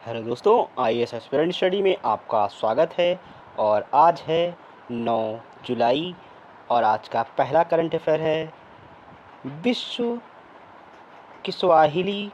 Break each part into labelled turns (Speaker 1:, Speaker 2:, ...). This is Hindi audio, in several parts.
Speaker 1: हेलो दोस्तों, आईएएस एस्पिरेंट स्टडी में आपका स्वागत है। और आज है 9 जुलाई और आज का पहला करंट अफेयर है विश्व किस्वाहिली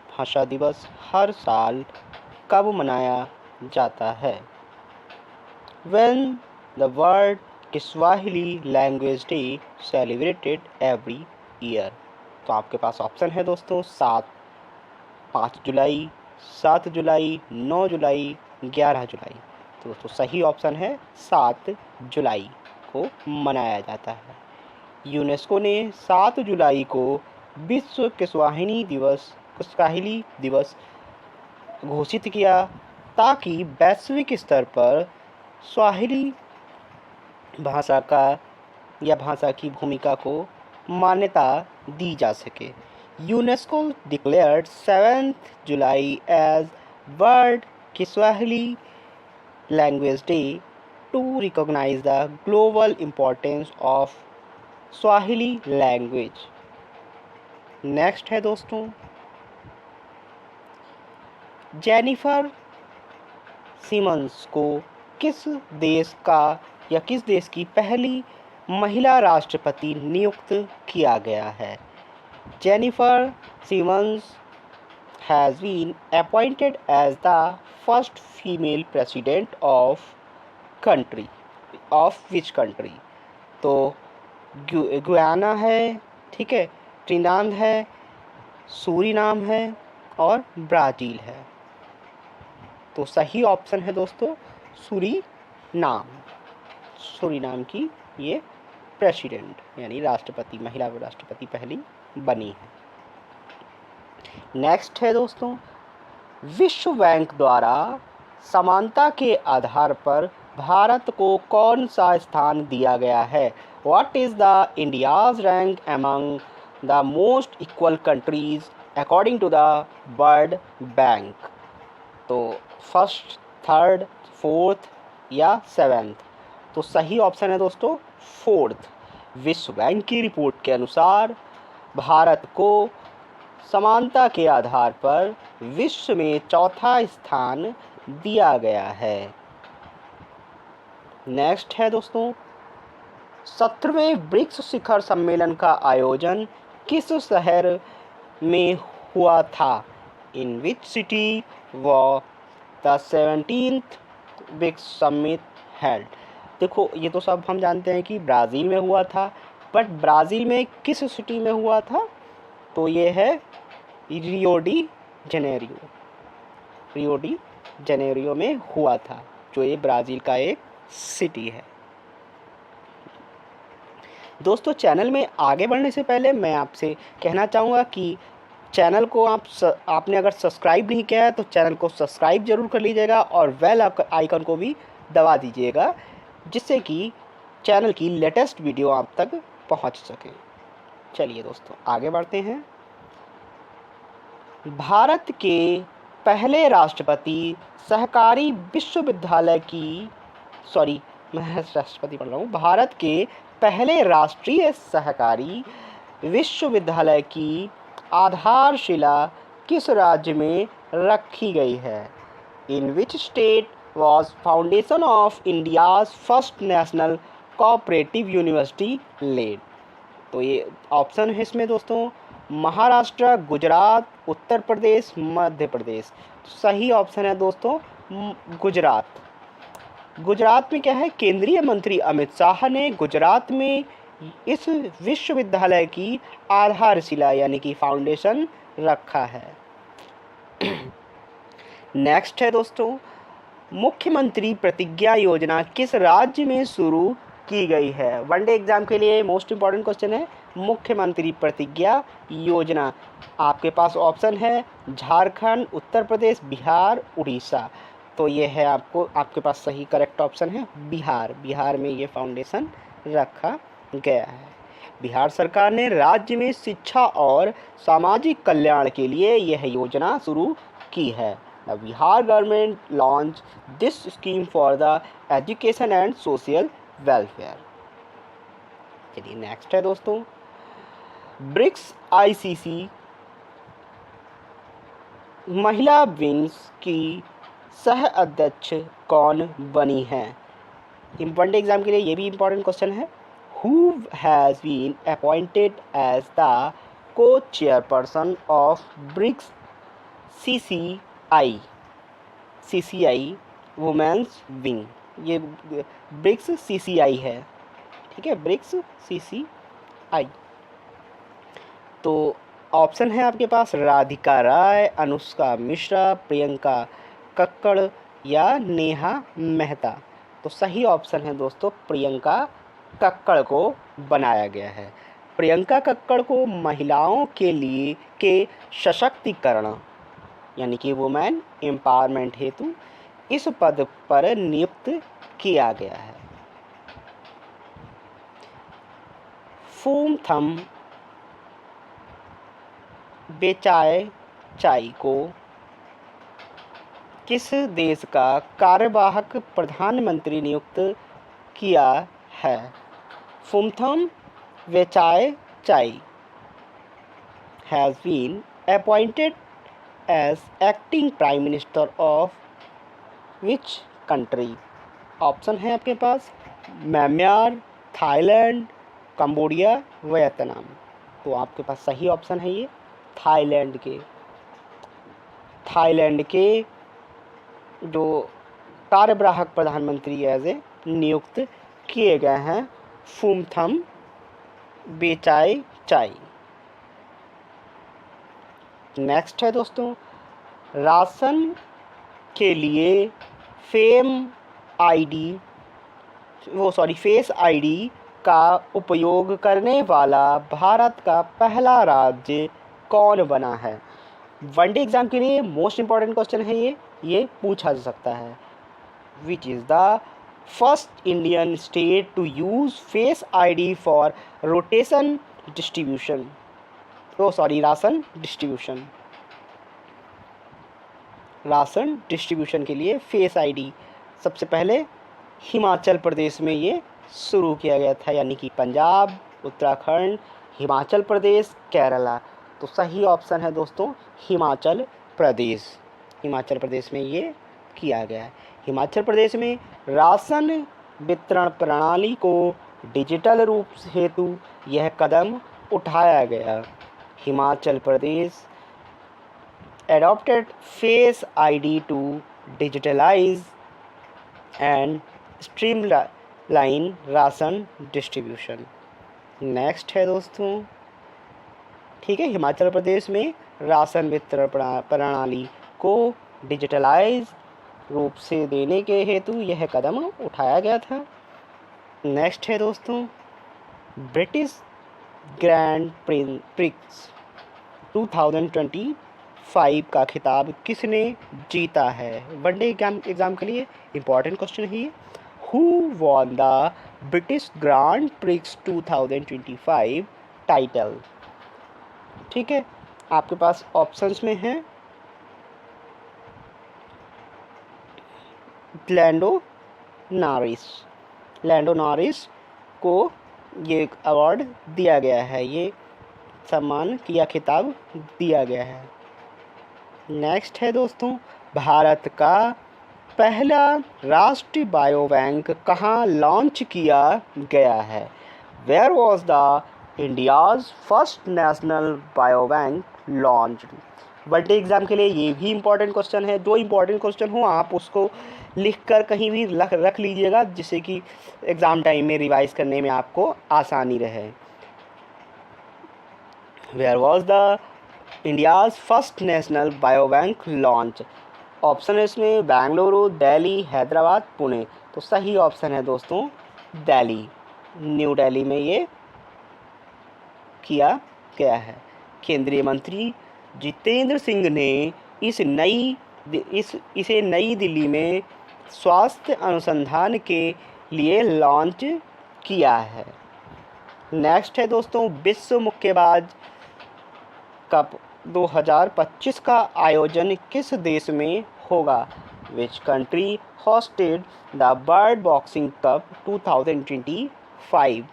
Speaker 1: भाषा दिवस हर साल कब मनाया जाता है। When the world Kiswahili Language Day celebrated every year। तो आपके पास ऑप्शन है दोस्तों 5 जुलाई, 7 जुलाई, 9 जुलाई, 11 जुलाई। तो दोस्तों सही ऑप्शन है 7 जुलाई को मनाया जाता है। यूनेस्को ने 7 जुलाई को विश्व किस्वाहिली दिवस घोषित किया ताकि वैश्विक स्तर पर स्वाहिली भाषा की भूमिका को मान्यता दी जा सके। UNESCO declared 7th July as World Kiswahili Language Day to recognize the global importance of Swahili language। Next है दोस्तों, जेनिफर सिमन्स को किस देश की पहली महिला राष्ट्रपति नियुक्त किया गया है। Jennifer Simmons has been appointed as the first female president of which country। तो गुयाना है, ठीक है, ट्रिनिदाद है, सूरीनाम है और ब्राज़ील है। तो सही ऑप्शन है दोस्तों सूरीनाम की ये प्रेसिडेंट यानी राष्ट्रपति, महिला राष्ट्रपति पहली बनी है। नेक्स्ट है दोस्तों, विश्व बैंक द्वारा समानता के आधार पर भारत को कौन सा स्थान दिया गया है। What is the India's rank among the most equal countries according to the World Bank. तो फर्स्ट, थर्ड, फोर्थ या सेवेंथ। तो सही ऑप्शन है दोस्तों फोर्थ। विश्व बैंक की रिपोर्ट के अनुसार भारत को समानता के आधार पर विश्व में चौथा स्थान दिया गया है। नेक्स्ट है दोस्तों, 17वें ब्रिक्स शिखर सम्मेलन का आयोजन किस शहर में हुआ था। In which city was the 17th BRICS summit held. देखो ये तो सब हम जानते हैं कि ब्राज़ील में हुआ था, बट ब्राज़ील में किस सिटी में हुआ था। तो ये है रियो डी जेनेरियो में हुआ था, जो ये ब्राज़ील का एक सिटी है। दोस्तों चैनल में आगे बढ़ने से पहले मैं आपसे कहना चाहूँगा कि चैनल को आपने अगर सब्सक्राइब नहीं किया है तो चैनल को सब्सक्राइब जरूर कर लीजिएगा और बेल आइकन को भी दबा दीजिएगा, जिससे कि चैनल की लेटेस्ट वीडियो आप तक पहुंच सके। चलिए दोस्तों आगे बढ़ते हैं। भारत के पहले राष्ट्रपति सहकारी विश्वविद्यालय की भारत के पहले राष्ट्रीय सहकारी विश्वविद्यालय की आधारशिला किस राज्य में रखी गई है। In which state was foundation of India's first national cooperative university laid. तो ये ऑप्शन है इसमें दोस्तों महाराष्ट्र, गुजरात, उत्तर प्रदेश, मध्य प्रदेश। सही ऑप्शन है दोस्तों गुजरात। गुजरात में क्या है, केंद्रीय मंत्री अमित शाह ने गुजरात में इस विश्वविद्यालय की आधारशिला यानी कि फाउंडेशन रखा है। नेक्स्ट है दोस्तों, मुख्यमंत्री प्रतिज्ञा योजना किस राज्य में शुरू की गई है। वनडे एग्जाम के लिए मोस्ट इम्पॉर्टेंट क्वेश्चन है मुख्यमंत्री प्रतिज्ञा योजना। आपके पास ऑप्शन है झारखंड, उत्तर प्रदेश, बिहार, उड़ीसा। तो ये है आपके पास सही करेक्ट ऑप्शन है बिहार में ये फाउंडेशन रखा गया है। बिहार सरकार ने राज्य में शिक्षा और सामाजिक कल्याण के लिए यह योजना शुरू की है। The Bihar government launch this scheme for the education and social welfare. चलिए नेक्स्ट है दोस्तों, ब्रिक्स आईसीसी महिला विंग्स की सह अध्यक्ष कौन बनी है? वनडे एग्जाम के लिए ये भी इम्पोर्टेंट क्वेश्चन है। Who has been appointed as the co chairperson of BRICS CCI women's wing. ये ब्रिक्स CCI है, ठीक है, ब्रिक्स CCI। तो ऑप्शन है आपके पास राधिका राय, अनुष्का मिश्रा, प्रियंका कक्कड़ या नेहा मेहता। तो सही ऑप्शन है दोस्तों प्रियंका कक्कड़ को बनाया गया है। प्रियंका कक्कड़ को महिलाओं के लिए के सशक्तिकरण यानी कि वुमेन एम्पावरमेंट हेतु इस पद पर नियुक्त किया गया है। फूमथम बेचाई को किस देश का कार्यवाहक प्रधानमंत्री नियुक्त किया है? Phumtham Wechayachai has been appointed as acting prime minister of which country? Option है आपके पास म्यांमार, थाईलैंड, कंबोडिया, वियतनाम। तो आपके पास सही ऑप्शन है ये थाईलैंड के जो कार्यवाहक प्रधानमंत्री एज ए नियुक्त किए गए हैं फूमथम बेचाई। नेक्स्ट है दोस्तों, राशन के लिए फेस आईडी का उपयोग करने वाला भारत का पहला राज्य कौन बना है? वनडे एग्जाम के लिए मोस्ट इंपॉर्टेंट क्वेश्चन है ये पूछा जा सकता है। Which is the first Indian state to use face ID for rotation distribution? Ration distribution के लिए फेस आईडी सबसे पहले हिमाचल प्रदेश में ये शुरू किया गया था, यानी कि पंजाब, उत्तराखंड, हिमाचल प्रदेश, केरला। तो सही ऑप्शन है दोस्तों हिमाचल प्रदेश में ये किया गया है। हिमाचल प्रदेश में राशन वितरण प्रणाली को डिजिटल रूप हेतु यह कदम उठाया गया। Himachal Pradesh adopted Face ID to digitalize and streamline ration distribution. Next है दोस्तों, ठीक है, हिमाचल प्रदेश में राशन वितरण प्रणाली को डिजिटलाइज रूप से देने के हेतु यह कदम उठाया गया था। नेक्स्ट है दोस्तों, ब्रिटिश ग्रैंड प्रिक्स 2025 का खिताब किसने जीता है? वनडे एग्जाम के लिए इम्पॉर्टेंट क्वेश्चन है ये। Who won the British grand prix 2025 title? ठीक है, आपके पास ऑप्शंस में है लैंडो नॉरिस को ये अवार्ड दिया गया है, ये सम्मान किया खिताब दिया गया है। नेक्स्ट है दोस्तों, भारत का पहला राष्ट्रीय बायो बैंक कहाँ लॉन्च किया गया है? Where was the India's first national bio bank launched? One day exam के लिए ये भी इम्पॉर्टेंट क्वेश्चन है। जो इम्पॉर्टेंट क्वेश्चन हो आप उसको लिखकर कहीं भी रख लीजिएगा, जिससे कि एग्ज़ाम टाइम में रिवाइज करने में आपको आसानी रहे। Where was the India's first national bio bank launch? Option है इसमें बेंगलुरु, दिल्ली, हैदराबाद, पुणे। तो सही ऑप्शन है दोस्तों दिल्ली, न्यू दिल्ली में ये किया गया है। केंद्रीय मंत्री जितेंद्र सिंह ने इसे नई दिल्ली में स्वास्थ्य अनुसंधान के लिए लॉन्च किया है। नेक्स्ट है दोस्तों, विश्व मुक्केबाज कप 2025 का आयोजन किस देश में होगा? Which country hosted the world boxing cup 2025?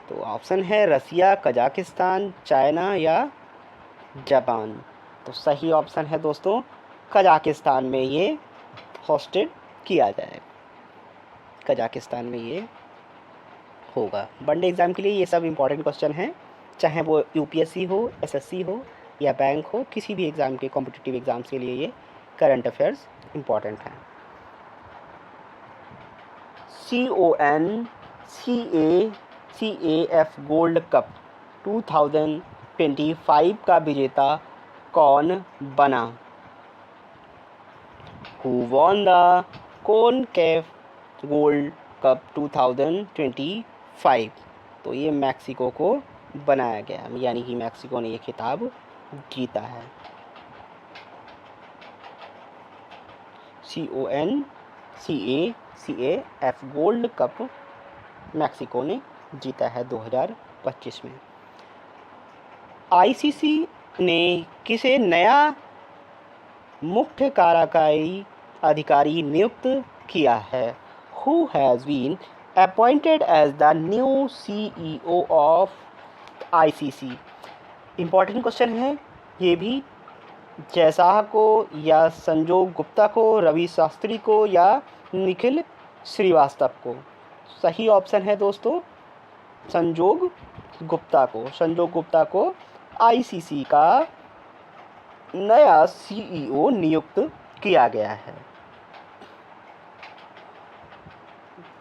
Speaker 1: तो ऑप्शन है रसिया, कजाकिस्तान, चाइना या जापान। तो सही ऑप्शन है दोस्तों कजाकिस्तान में ये होस्टेड किया जाएगा, कजाकिस्तान में ये होगा। वनडे एग्ज़ाम के लिए ये सब इम्पॉर्टेंट क्वेश्चन हैं, चाहे वो यूपीएससी हो, एसएससी हो या बैंक हो, किसी भी एग्ज़ाम के कॉम्पिटिटिव एग्ज़ाम्स के लिए ये करंट अफेयर्स इम्पॉर्टेंट हैं। CONCACAF गोल्ड कप 2025 का विजेता कौन बना? Who won the CONCACAF gold cup 2025? तो ये मैक्सिको को बनाया गया, यानी कि मैक्सिको ने ये खिताब जीता है। CONCACAF गोल्ड कप मैक्सिको ने जीता है 2025 में। आईसीसी ने किसे नया मुख्य कार्यकारी अधिकारी नियुक्त किया है? Who has been appointed as the new CEO of ICC? Important question है ये भी। जयशाह को या संजोग गुप्ता को, रवि शास्त्री को या निखिल श्रीवास्तव को? सही ऑप्शन है दोस्तों संजोग गुप्ता को। संजोग गुप्ता को आईसीसी का नया सीईओ नियुक्त किया गया है।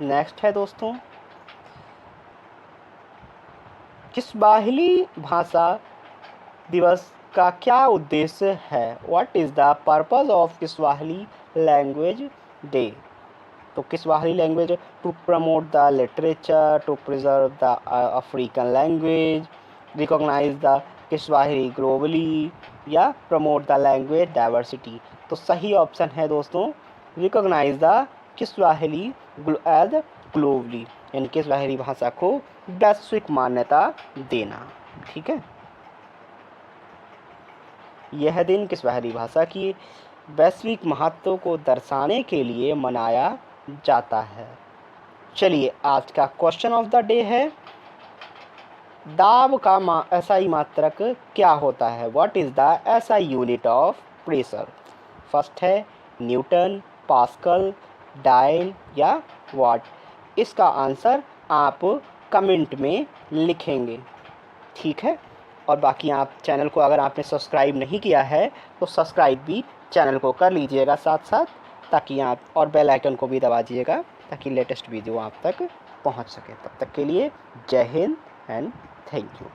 Speaker 1: नेक्स्ट है दोस्तों, किस्वाहिली भाषा दिवस का क्या उद्देश्य है? What is the purpose of Kiswahili language day? तो Kiswahili language to promote the literature, to preserve the African language, recognise the Kiswahili globally या प्रमोट द लैंग्वेज डाइवर्सिटी? तो सही ऑप्शन है दोस्तों recognise the Kiswahili as globally, यानी किस्वाहिली भाषा को वैश्विक मान्यता देना। ठीक है, यह दिन किस्वाहिली भाषा की वैश्विक महत्व को दर्शाने के लिए मनाया जाता है। चलिए, आज का क्वेश्चन ऑफ द डे है, दाब का एसआई मात्रक क्या होता है? What is the SI unit of pressure? First है न्यूटन, पास्कल, डायल या वाट? इसका आंसर आप कमेंट में लिखेंगे। ठीक है, और बाकी आप चैनल को अगर आपने सब्सक्राइब नहीं किया है तो सब्सक्राइब भी चैनल को कर लीजिएगा साथ साथ, ताकि आप और बेल आइकन को भी दबा दीजिएगा ताकि लेटेस्ट वीडियो आप तक पहुंच सके। तब तक के लिए जय हिंद एंड थैंक यू।